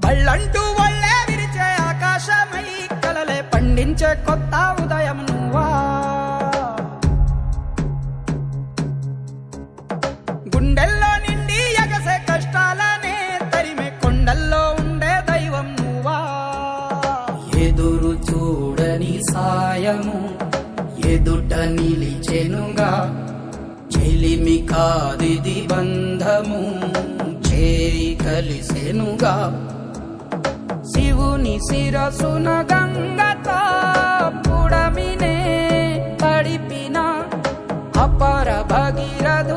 కళ్ళంటూ ఒళ్ళే విరిచే ఆకాశమై కలలే పండించే కొత్త ఉదయం నువ్వా. గుండెల్లో నిండి ఎగసే కష్టాలనే తరిమే కొండల్లో ఉండే దైవం నువ్వా. ఎదురు చూడని సాయము ఎదుట నిలిచెనుగా, చెలిమి కాదిది బంధము చేయి కలిసెనుగా. శివుని శిరసున గంగతో పుడమినే తడిపిన అపర భగీరథ